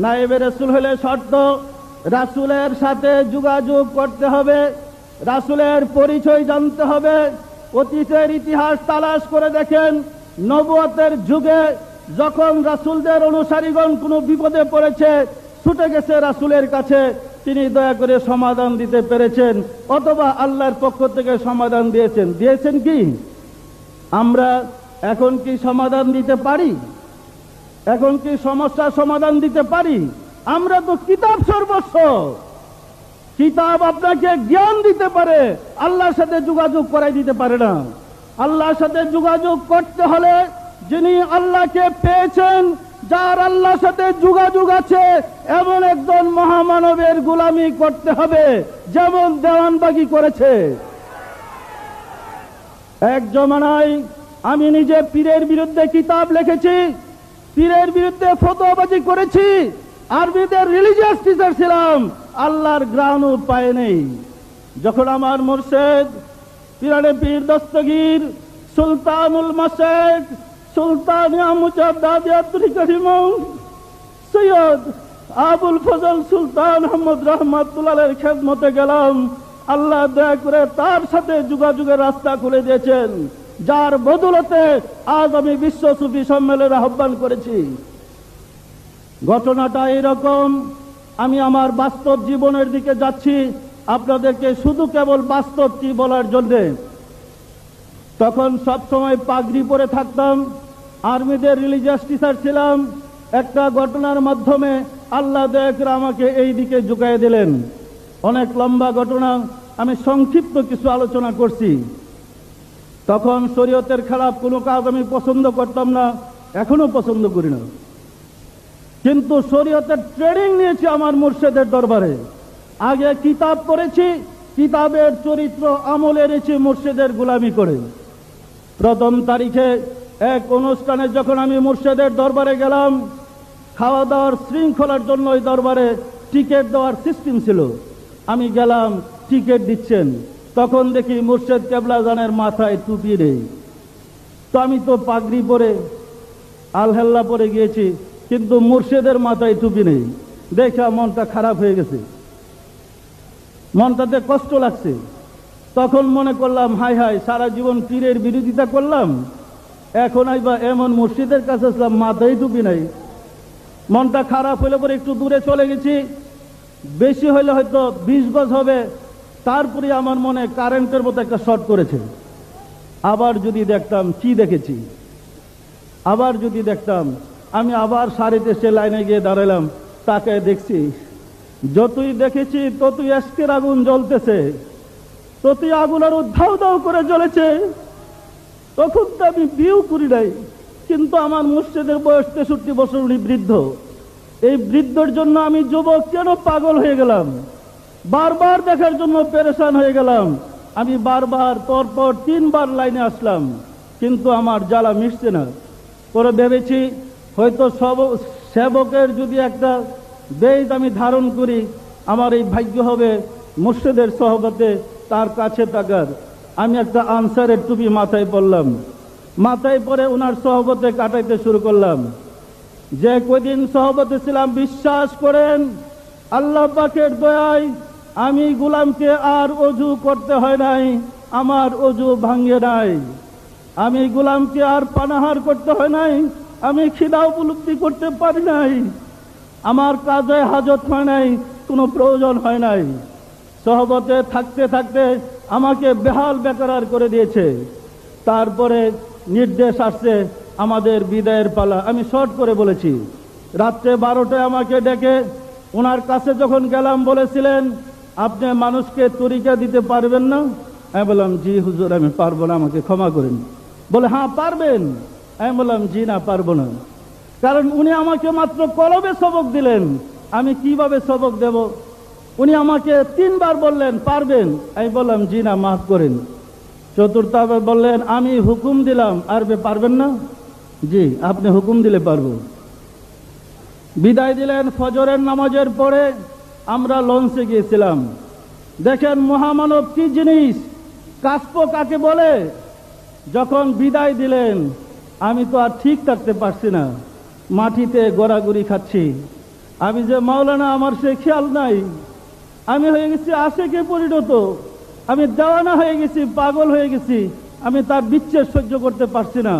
নায়েবে রাসূল হলে শর্ত, রাসূলের সাথে যোগাযোগ করতে হবে, রাসূলের পরিচয় জানতে হবে। অতীতের ইতিহাস তালাশ করে দেখেন, নবুয়তের যুগে যখন রাসূলদের অনুসারীগণ কোনো বিপদে পড়েছে, ছুটে গেছে রাসূলের কাছে, তিনি দয়া করে সমাধান দিতে পেরেছেন, অথবা আল্লাহর পক্ষ থেকে সমাধান দিয়েছেন কি? আমরা এখন কি সমাধান দিতে পারি? এখন কি সমস্যার সমাধান দিতে পারি? আমরা তো কিতাব সর্বস্ব। কিতাব আপনাকে জ্ঞান দিতে পারে, আল্লাহর সাথে যোগাযোগ করাই দিতে পারে না। আল্লাহর সাথে যোগাযোগ করতে হলে যিনি আল্লাহকে পেয়েছেন, যার আল্লাহর সাথে যোগাযোগ আছে, এমন একজন মহামানবের গোলামি করতে হবে, যেমন দেওয়ানবাগি করেছে। এক জমানায় আমি নিজে পীরের বিরুদ্ধে কিতাব লিখেছি, পীরের বিরুদ্ধে ফতোয়াবাজি করেছি, আরবিদের রিলিজিয়াস টিচার ছিলাম, আল্লাহর গ্রাণও পায় নেই। যখন আমার মুর্শিদ পীরানে পীর দস্তগীর সুলতানুল মাশায়েখ সুলতানিয়া মুজাদ্দাদিয়াতুল কারিম সৈয়দ আবুল ফজল সুলতান আহমদ রহমাতুল্লাহের খেদমতে গেলাম, আল্লাহ দয়া করে তার সাথে যোগাযোগের রাস্তা খুলে দিয়েছেন, যার বদৌলতে আজ আমি বিশ্ব সুফি সম্মেলনের আহ্বান করেছি। ঘটনাটা এরকম, আমি আমার বাস্তব জীবনের দিকে যাচ্ছি আপনাদেরকে শুধু কেবল বাস্তবটি বলার জন্য। তখন সবসময় পাগড়ি পরে থাকতাম, আর্মিদের রিলিজিয়াস টিচার ছিলাম। একটা ঘটনার মাধ্যমে আল্লাহ দয়া করে আমাকে এই দিকে ঝুঁকাই দিলেন। অনেক লম্বা ঘটনা, আমি সংক্ষিপ্ত কিছু আলোচনা করছি। তখন শরীয়তের খেলাফ কোনো কাজ আমি পছন্দ করতাম না, এখনো পছন্দ করি না, কিন্তু শরীয়তের ট্রেনিং নিয়েছি আমার মুর্শিদের দরবারে। আগে কিতাব পড়েছি, কিতাবের চরিত্র আমল এনেছি মুর্শিদের গোলামি করে। প্রথম তারিখে এক অনুষ্ঠানে যখন আমি মুর্শিদের দরবারে গেলাম, খাওয়া দাওয়ার শৃঙ্খলার জন্য ওই দরবারে টিকিট দেওয়ার সিস্টেম ছিল। আমি গেলাম, টিকিট দিচ্ছেন, তখন দেখি মুর্শিদ কেবলাজানের মাথায় টুপি নেই। তো আমি তো পাগড়ি পরে আলহেল্লা পরে গিয়েছি, কিন্তু মুর্শিদের মাথায় টুপি নেই। দেখা মনটা খারাপ হয়ে গেছে, মনটাতে কষ্ট লাগছে। তখন মনে করলাম, হাই হাই, সারা জীবন পীরের বিরোধিতা করলাম, এখন আইবা এমন মুর্শিদের কাছে আসলাম, মাথায় টুপি নাই। মনটা খারাপ হলে পরে একটু দূরে চলে গেছি, বেশি হলে হয়তো 20 গজ হবে। তারপরে আমার মনে কারেন্টের মতো একটা শর্ট করেছে। আবার যদি দেখতাম, কি দেখেছি, আবার যদি দেখতাম, আমি আবার সারিতে সে লাইনে গিয়ে দাঁড়ালাম, তাকে দেখছি, যতই দেখেছি ততই আজকের আগুন জ্বলতেছে, ততই আগুন আরো ধাউ ধাউ করে জ্বলেছে। তখন তো আমি বিয়েও করি নাই, কিন্তু আমার মুর্শিদের বয়স 63 বছর, উনি বৃদ্ধ। এই বৃদ্ধর জন্য আমি যুবক কেন পাগল হয়ে গেলাম, বারবার দেখার জন্য পেরেশান হয়ে গেলাম। আমি বারবার পরপর 3 বার লাইনে আসলাম, কিন্তু আমার জ্বালা মিটছে না। পরে ভেবেছি হয়তো সেবকের যদি একটা বেদ আমি ধারণ করি, আমার এই ভাগ্য হবে মুর্শিদের সহবতে তার কাছে থাকার। আমি একটা আনসারের টুপি মাথায় পরলাম, মাথায় পরে ওনার সহবতে কাটাইতে শুরু করলাম। যে কদিন সহবতে ছিলাম, বিশ্বাস করেন আল্লাহ পাকের দয়ায় আমি গোলামকে আর অজু করতে হয় নাই, আমার অজু ভাঙ্গে নাই। আমি গোলামকে আর পানাহার করতে হয় নাই, আমি খিদা উপলব্ধি করতে পারি নাই, আমার কাজে হাজত হয় নাই, কোনো প্রয়োজন হয় নাই। সহবতে থাকতে থাকতে আমাকে বেহাল বেকার করে দিয়েছে। তারপরে নির্দেশ আসছে আমাদের বিদায়ের পালা। আমি শর্ট করে বলেছি, রাত্রে 12টায় আমাকে ডেকে ওনার কাছে যখন গেলাম, বলেছিলেন আপনি মানুষকে তরিকা দিতে পারবেন না? আমি বললাম, জি হুজুর আমি পারবো না, আমাকে ক্ষমা করেন। বলে, হ্যাঁ পারবেন। আমি বললাম, জি না, পারবো না। কারণ উনি আমাকে মাত্র কলবে সবক দিলেন, আমি কিভাবে সবক দেব? উনি আমাকে 3 বার বললেন পারবেন, আমি বললাম জি না, মাফ করেন। চতুর্থবার বললেন, আমি হুকুম দিলাম, আরবে পারবেন না? জি, আপনি হুকুম দিলে পারবো। বিদায় দিলেন। ফজরের নামাজের পরে আমরা লঞ্চে গিয়েছিলাম। দেখেন মহামানব কি জিনিস, কাস্প কাকে বলে। যখন বিদায় দিলেন, আমি তো আর ঠিক থাকতে পারছি না, মাটিতে গড়াগড়ি খাচ্ছি। আমি যে মাওলানা আমার সে খেয়াল নাই। আমি হয়ে গেছি আশেকে পরিণত, আমি দেওয়ানা হয়ে গেছি, পাগল হয়ে গেছি। আমি তার বিচ্ছেদ সহ্য করতে পারছি না।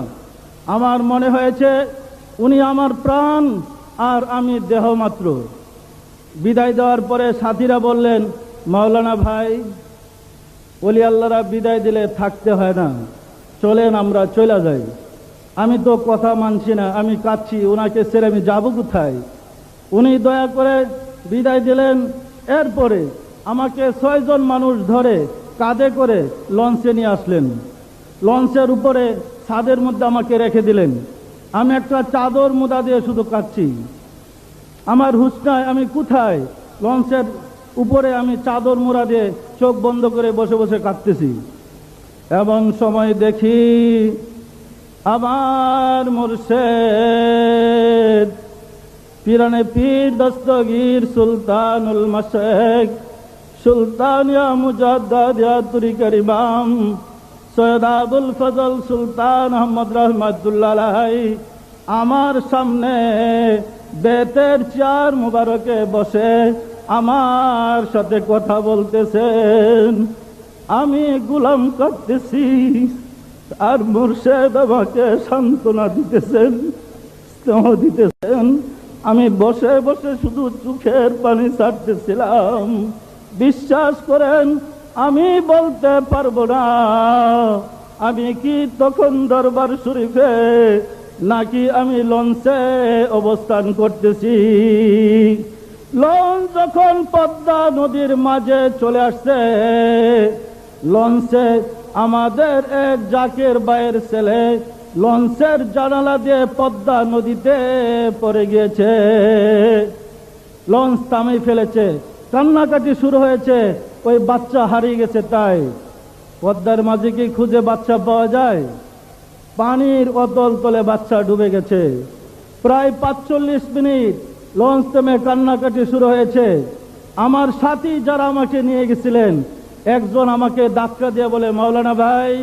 আমার মনে হয়েছে উনি আমার প্রাণ আর আমি দেহ মাত্র। বিদায় দেওয়ার পরে সাথীরা বললেন, মাওলানা ভাই, ওলি আল্লাহরা বিদায় দিলে থাকতে হয় না, চলেন আমরা চলে যাই। আমি তো কথা মানছি না, আমি কাঁদছি, ওনাকে ছেড়ে আমি যাবো কোথায়? উনি দয়া করে বিদায় দিলেন। এরপরে আমাকে 6 জন মানুষ ধরে কাঁধে করে লঞ্চে নিয়ে আসলেন। লঞ্চের উপরে ছাদের মধ্যে আমাকে রেখে দিলেন। আমি একটা চাদর মুদা দিয়ে শুধু কাঁদছি। আমার হুঁশ নাই, আমি কোথায়? লঞ্চের উপরে আমি চাদর মুড়া দিয়ে চোখ বন্ধ করে বসে বসে কাঁদতেছি। এমন সময় দেখি আমার মুর্শেদ পিরানে পীর দস্তগীর সুলতানুল মাশায়েখ সুলতান ইয়া মুজাদ্দাদ ইয়া তরিকার ইমাম সৈয়দ আবুল ফজল সুলতান আহমদ রহমাতুল্লাহ আলাইহি আমার সামনে বেতের চেয়ার মুবারকে বসে আমার সাথে কথা বলতেছেন। আমি গোলাম করতেছি আর মুর্শেদ আমাকে সান্ত্বনা দিতেছেন, স্নেহ দিতেছেন। আমি বসে বসে শুধু চোখের পানি ছাড়তেছিলাম। বিশ্বাস করেন, আমি বলতে পারবো না আমি কি তখন দরবার শরীফে নাকি আমি লঞ্চে অবস্থান করতেছি। লঞ্চ যখন পদ্মা নদীর মাঝে চলে আসছে, লঞ্চে আমাদের এক জাকের ভাইয়ের ছেলে লঞ্চের জানালা দিয়ে পদ্মা নদীতে পড়ে গিয়েছে। লঞ্চ থামিয়ে ফেলেছে, কান্নাকাটি শুরু হয়েছে। ওই বাচ্চা হারিয়ে গেছে। তাই পদ্মার মাঝে কি খুঁজে বাচ্চা পাওয়া যায়? পানির অতল তলে বাচ্চা ডুবে গেছে। প্রায় 45 মিনিট লঞ্চ থেমে কান্নাকাটি শুরু হয়েছে। আমার সাথী যারা আমাকে নিয়ে গেছিলেন, একজন আমাকে ধাক্কা দিয়ে বলে, মাওলানা ভাই,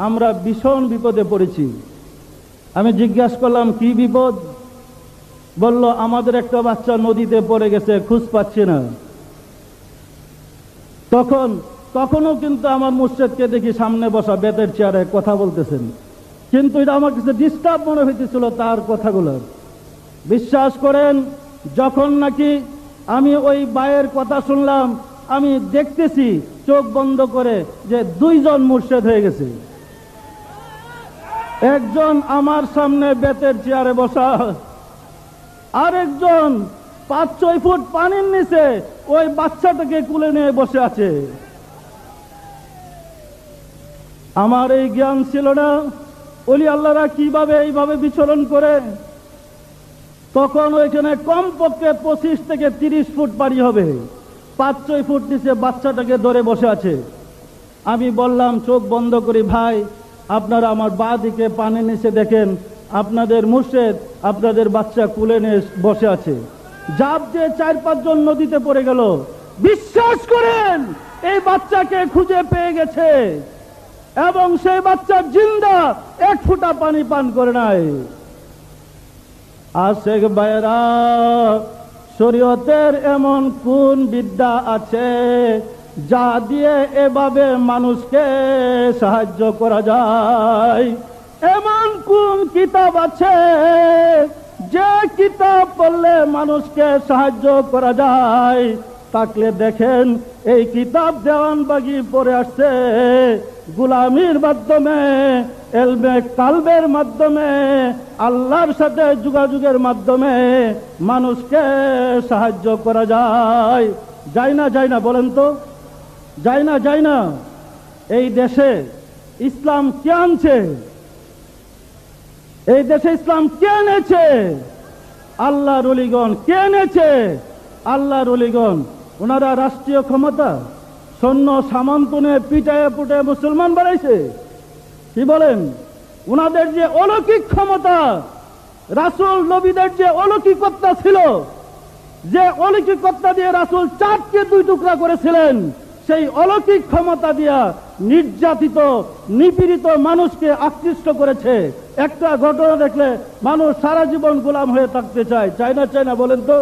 আমরা ভীষণ বিপদে পড়েছি। আমি জিজ্ঞাসা করলাম, কি বিপদ? বলল, আমাদের একটা বাচ্চা নদীতে পড়ে গেছে, খোঁজ পাচ্ছি না। তখনও কিন্তু আমার মুর্শেদকে দেখি সামনে বসা বেতের চেয়ারে কথা বলতেছেন, কিন্তু এটা আমার কাছে ডিস্টার্ব মনে হইতেছিল তার কথাগুলো। বিশ্বাস করেন, যখন নাকি আমি ওই ভাইয়ের কথা শুনলাম, আমি দেখতেছি চোখ বন্ধ করে যে 2 জন মুর্শেদ হয়ে গেছে। একজন আমার সামনে বেতের চেয়ারে বসা, আরেকজন 5-6 ফুট পানির নিচে ওই বাচ্চাটাকে কুলে নিয়ে বসে আছে। আমার এই জ্ঞান ছিল না ওলি আল্লাহরা কিভাবে এইভাবে বিচরণ করে। তখন ওইখানে কমপক্ষে 25 থেকে 30 ফুট পানি হবে, 5-6 ফুট নিচে বাচ্চাটাকে ধরে বসে আছে। আমি বললাম, চোখ বন্ধ করি, ভাই আপনারা আমার বাঁ দিকে পানির নিচে দেখেন, আপনাদের মুর্শেদ আপনাদের বাচ্চা কুলে নিয়ে বসে আছে। জাপ দিয়ে 4-5 জন নদীতে পড়ে গেল। বিশ্বাস করেন, এই বাচ্চাকে খুঁজে পেয়ে গেছে এবং সেই বাচ্চা জিন্দা, 1 ফোঁটা পানি পান করে নাই। আশেক ভাইরা, শরীয়তের এমন কোন বিদ্যা আছে যা দিয়ে এভাবে মানুষকে সাহায্য করা যায়? এমন কোন কিতাব আছে যে কিতাব পড়লে মানুষকে সাহায্য করা যায়? থাকলে দেখেন, এই কিতাব দেওয়ানবাগি পড়ে আসছে গোলামির মাধ্যমে, এলমে কালবের মাধ্যমে, আল্লাহর সাথে যোগাযোগের মাধ্যমে মানুষকে সাহায্য করা যায়। যায় না? যায় না? বলেন তো, যায় না? যায় না? এই দেশে ইসলাম কে আনছে? এই দেশে ইসলাম কে এনেছে? আল্লাহর ওলিগণ। কে এনেছে? আল্লাহর ওলিগণ। ওনারা রাষ্ট্রীয় ক্ষমতা, সৈন্য সামন্ত নিয়ে পিটায় পুটায় মুসলমান বানাইছে? কি বলেন? ওনাদের যে অলৌকিক ক্ষমতা, রাসূল নবীদের যে অলৌকিকতা ছিল, যে অলৌকিকতা দিয়ে রাসূল চাঁদকে 2 টুকরা করেছিলেন, সেই অলৌকিক ক্ষমতা দিয়া নির্যাতিত নিপীড়িত মানুষকে আকৃষ্ট করেছে। একটা ঘটনা দেখলে মানুষ সারা জীবন গোলাম হয়ে থাকতে চায়। চায় না? চায় না? বলেন তো।